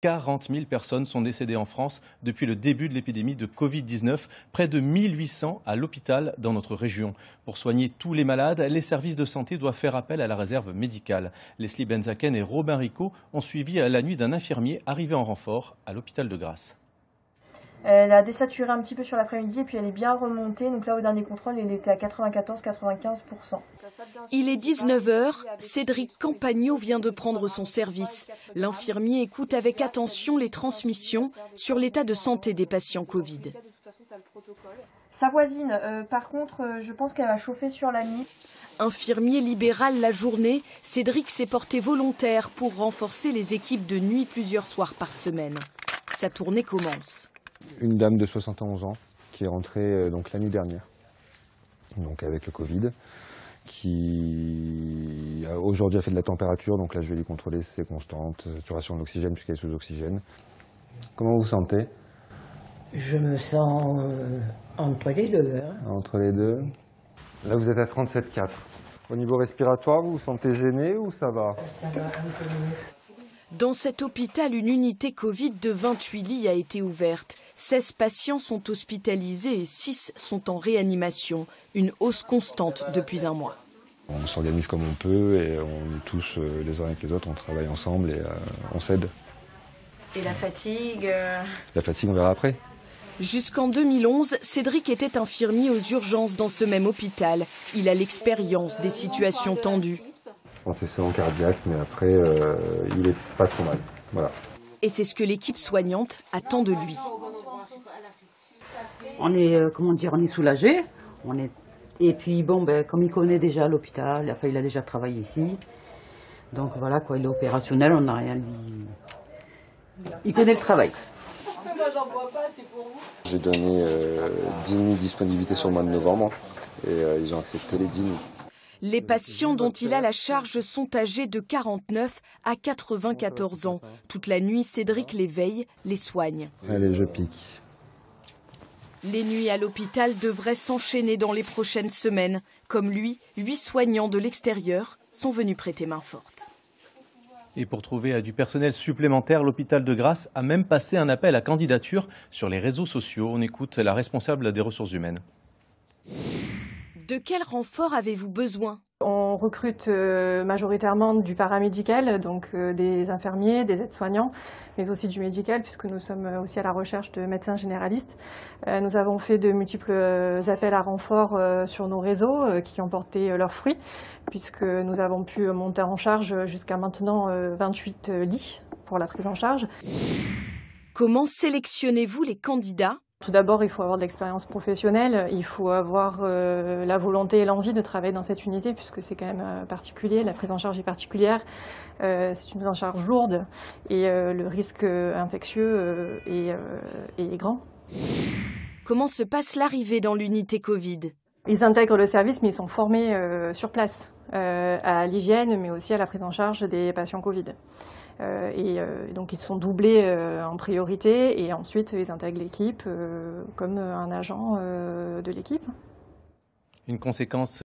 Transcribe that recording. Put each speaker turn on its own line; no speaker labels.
40 000 personnes sont décédées en France depuis le début de l'épidémie de Covid-19, près de 1800 à l'hôpital dans notre région. Pour soigner tous les malades, les services de santé doivent faire appel à la réserve médicale. Leslie Benzaken et Robin Ricot ont suivi la nuit d'un infirmier arrivé en renfort à l'hôpital de Grasse.
Elle a désaturé un petit peu sur l'après-midi et puis elle est bien remontée. Donc là, au dernier contrôle, elle était à 94-95%.
Il est 19 h, Cédric Campagnot vient de prendre son service. L'infirmier écoute avec attention les transmissions sur l'état de santé des patients Covid.
Sa voisine, par contre, je pense qu'elle va chauffer sur la nuit.
Infirmier libéral la journée, Cédric s'est porté volontaire pour renforcer les équipes de nuit plusieurs soirs par semaine. Sa tournée commence.
Une dame de 71 ans qui est rentrée donc la nuit dernière, donc avec le Covid, qui aujourd'hui a fait de la température, donc là je vais lui contrôler ses constantes, saturation de l'oxygène puisqu'elle est sous oxygène. Comment vous vous sentez?
Je me sens entre les deux.
Entre les deux. Là vous êtes à 37,4. Au niveau respiratoire, vous vous sentez gêné ou ça va?
Ça va un peu mieux.
Dans cet hôpital, une unité Covid de 28 lits a été ouverte. 16 patients sont hospitalisés et 6 sont en réanimation. Une hausse constante depuis un mois.
On s'organise comme on peut et on est tous les uns avec les autres, on travaille ensemble et on s'aide.
Et la fatigue
La fatigue, on verra après.
Jusqu'en 2011, Cédric était infirmier aux urgences dans ce même hôpital. Il a l'expérience des situations tendues.
Antécédent cardiaque, mais après, il est pas trop mal. Voilà.
Et c'est ce que l'équipe soignante attend de lui.
On est, on est soulagé. Et puis bon, comme il connaît déjà l'hôpital, il a déjà travaillé ici. Donc voilà, il est opérationnel, on n'a rien à lui. Il connaît le travail.
J'ai donné 10 nuits de disponibilité sur le mois de novembre et ils ont accepté les 10 nuits.
Les patients dont il a la charge sont âgés de 49 à 94 ans. Toute la nuit, Cédric les veille, les soigne.
Allez, je pique.
Les nuits à l'hôpital devraient s'enchaîner dans les prochaines semaines. Comme lui, 8 soignants de l'extérieur sont venus prêter main forte.
Et pour trouver du personnel supplémentaire, l'hôpital de Grasse a même passé un appel à candidature sur les réseaux sociaux. On écoute la responsable des ressources humaines.
De quel renfort avez-vous besoin?
On recrute majoritairement du paramédical, donc des infirmiers, des aides-soignants, mais aussi du médical, puisque nous sommes aussi à la recherche de médecins généralistes. Nous avons fait de multiples appels à renfort sur nos réseaux qui ont porté leurs fruits, puisque nous avons pu monter en charge jusqu'à maintenant 28 lits pour la prise en charge.
Comment sélectionnez-vous les candidats?
Tout d'abord, il faut avoir de l'expérience professionnelle, il faut avoir la volonté et l'envie de travailler dans cette unité puisque c'est quand même particulier, la prise en charge est particulière, c'est une prise en charge lourde et le risque infectieux est grand.
Comment se passe l'arrivée dans l'unité Covid?
Ils intègrent le service mais ils sont formés sur place à l'hygiène mais aussi à la prise en charge des patients Covid. Donc ils sont doublés en priorité et ensuite ils intègrent l'équipe comme un agent de l'équipe.
Une conséquence